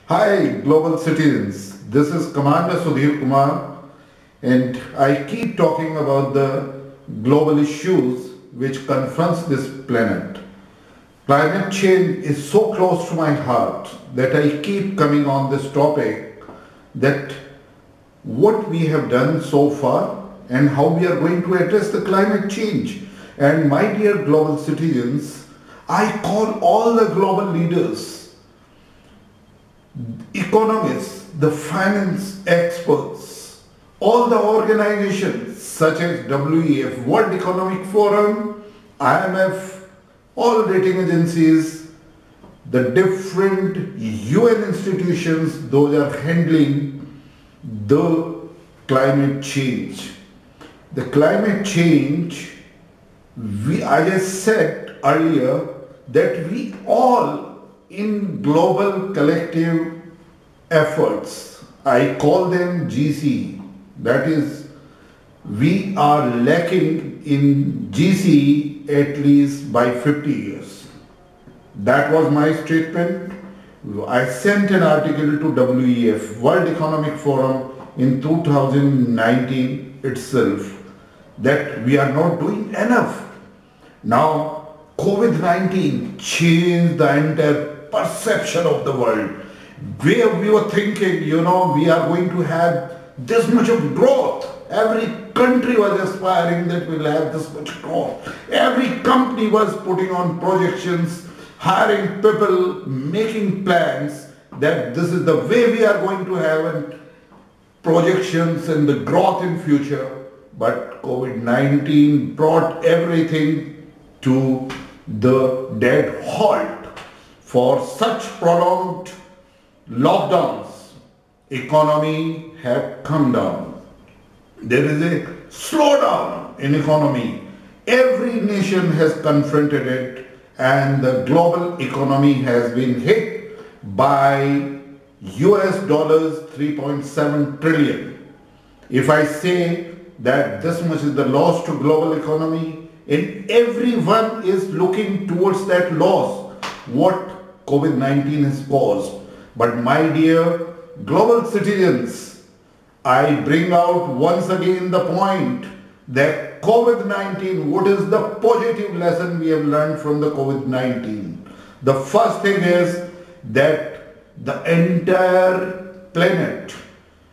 Hi, global citizens. This is Commander Sudhir Kumar, and I keep talking about the global issues which confronts this planet. Climate change is so close to my heart that I keep coming on this topic, that what we have done so far and how we are going to address the climate change. And my dear global citizens, I call all the global leaders, economists, the finance experts, all the organizations such as WEF, World Economic Forum, IMF, all rating agencies, the different UN institutions, those are handling the climate change. The climate change, as I said earlier, that we all in global collective efforts, I call them GCE, that is, we are lacking in GCE at least by 50 years. That was my statement. I sent an article to WEF, World Economic Forum, in 2019 itself, that we are not doing enough. Now, COVID-19 changed the entire perception of the world. Where we were thinking, we are going to have this much of growth. Every country was aspiring that we'll have this much growth. Every company was putting on projections, hiring people, making plans that this is the way we are going to have and projections and the growth in future. But COVID-19 brought everything to the dead halt. For such prolonged lockdowns, economy had come down. There is a slowdown in economy. Every nation has confronted it, and the global economy has been hit by US dollars 3.7 trillion. If I say that this much is the loss to global economy, and everyone is looking towards that loss, what COVID-19 has caused. But my dear global citizens, I bring out once again the point that COVID-19, what is the positive lesson we have learned from the COVID-19? The first thing is that the entire planet,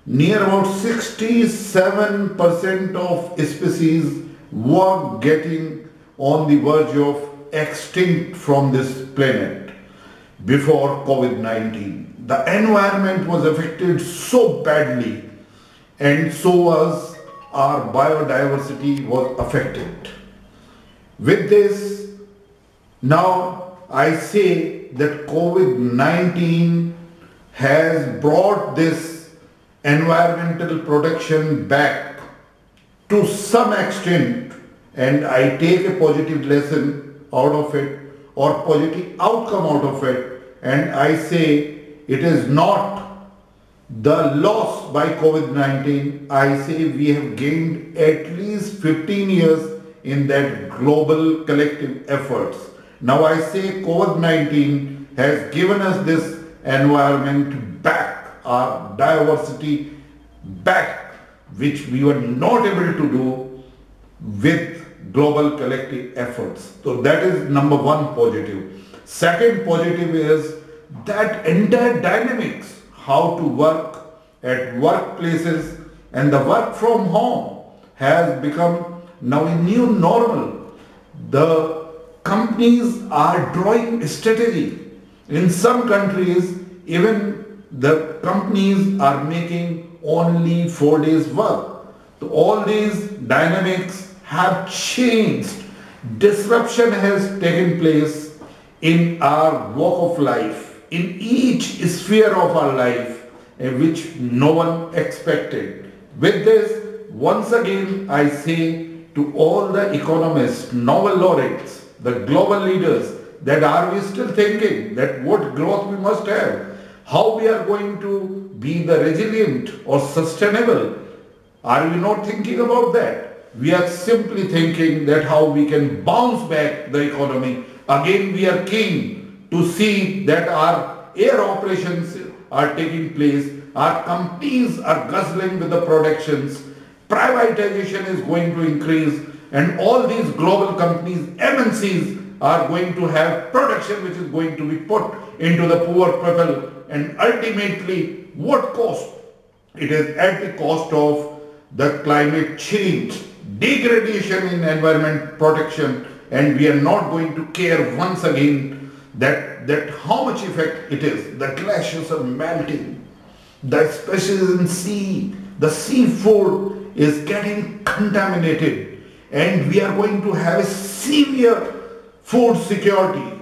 near about 67% of species were getting on the verge of extinct from this planet before COVID-19. The environment was affected so badly, and so was our biodiversity was affected. With this, now I say that COVID-19 has brought this environmental protection back to some extent, and I take a positive lesson out of it or positive outcome out of it, and I say it is not the loss by COVID-19. I say we have gained at least 15 years in that global collective efforts. Now I say COVID-19 has given us this environment back, our diversity back, which we were not able to do with global collective efforts. So that is number one positive. Second positive is that entire dynamics, how to work at workplaces and the work from home has become now a new normal. The companies are drawing strategy. In some countries, even the companies are making only 4 days work. So all these dynamics have changed. Disruption has taken place in our walk of life, in each sphere of our life, which no one expected. With this, once again, I say to all the economists, Nobel laureates, the global leaders, that are we still thinking that what growth we must have, how we are going to be the resilient or sustainable? Are we not thinking about that? We are simply thinking that how we can bounce back the economy. Again, we are keen to see that our air operations are taking place. Our companies are guzzling with the productions. Privatization is going to increase, and all these global companies, MNCs, are going to have production which is going to be put into the poor people, and ultimately what cost? It is at the cost of the climate change, degradation in environment protection, and we are not going to care once again that how much effect it is. The glaciers are melting, the species in sea, the seafood is getting contaminated, and we are going to have a severe food security.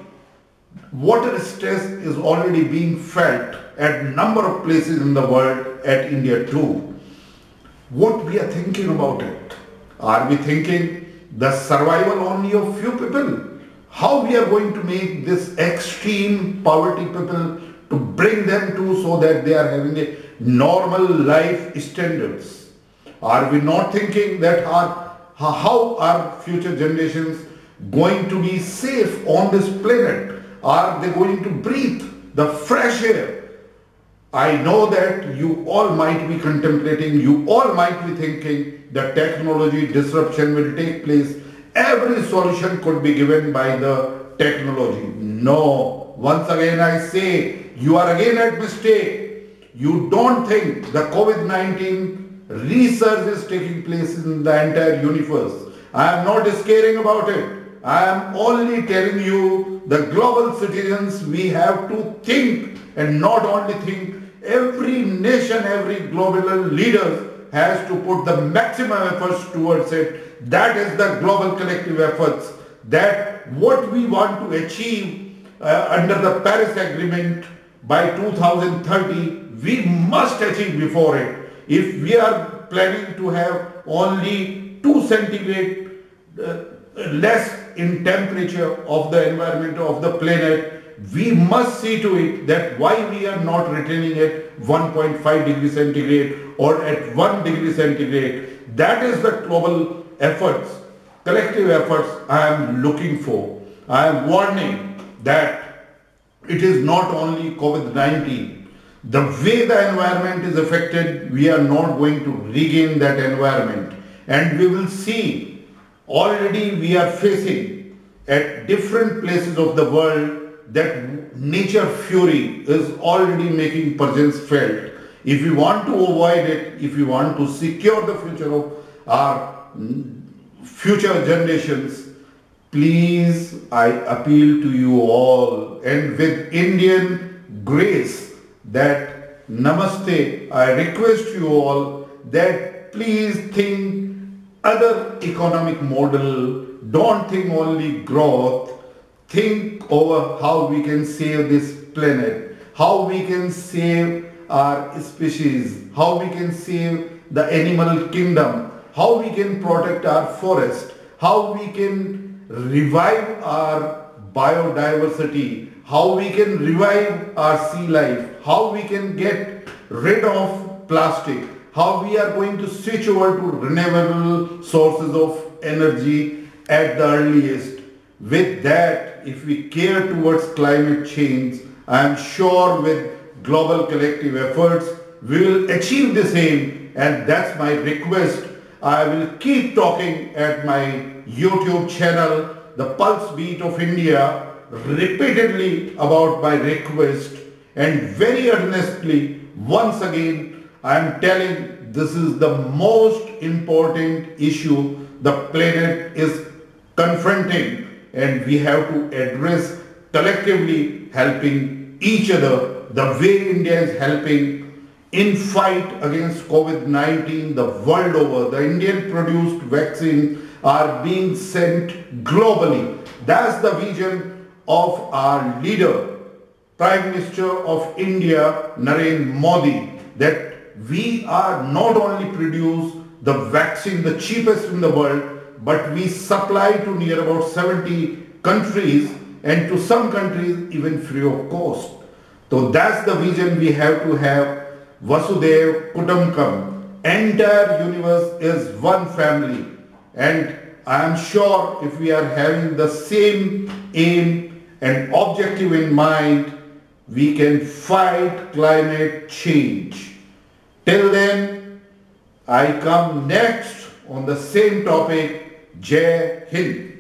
Water stress is already being felt at a number of places in the world, at India too. What we are thinking about it? Are we thinking the survival only of few people? How we are going to make this extreme poverty people to bring them to so that they are having a normal life standards? Are we not thinking that how are future generations going to be safe on this planet? Are they going to breathe the fresh air? I know that you all might be contemplating, you all might be thinking the technology disruption will take place. Every solution could be given by the technology. No. Once again I say, you are again at mistake. You don't think the COVID-19 research is taking place in the entire universe. I am not scaring about it. I am only telling you, the global citizens, we have to think, and not only think, every nation, every global leader has to put the maximum efforts towards it. That is the global collective efforts, that what we want to achieve under the Paris Agreement by 2030, we must achieve before it. If we are planning to have only 2 centigrade less in temperature of the environment of the planet, we must see to it that why we are not retaining at 1.5 degree centigrade or at 1 degree centigrade. That is the global efforts, collective efforts I am looking for. I am warning that it is not only COVID-19. The way the environment is affected, we are not going to regain that environment. And we will see, already we are facing at different places of the world that nature fury is already making presence felt. If we want to avoid it, if we want to secure the future of our future generations, please, I appeal to you all, and with Indian grace, that namaste, I request you all that please think other economic model, don't think only growth. Think over how we can save this planet, how we can save our species, how we can save the animal kingdom, how we can protect our forest, how we can revive our biodiversity, how we can revive our sea life, how we can get rid of plastic, how we are going to switch over to renewable sources of energy at the earliest. With that, if we care towards climate change, I am sure with global collective efforts, we will achieve the same, and that's my request. I will keep talking at my YouTube channel, The Pulse Beat of India, repeatedly about my request, and very earnestly, once again, I am telling this is the most important issue the planet is confronting, and we have to address collectively, helping each other the way India is helping in fight against COVID-19 the world over. The Indian produced vaccines are being sent globally. That's the vision of our leader, Prime Minister of India, Narendra Modi, that we are not only produce the vaccine, the cheapest in the world, but we supply to near about 70 countries, and to some countries even free of cost. So that's the vision we have to have. Vasudev Kutumbakam. Entire universe is one family, and I am sure if we are having the same aim and objective in mind, we can fight climate change. Till then, I come next on the same topic. Jai Hind.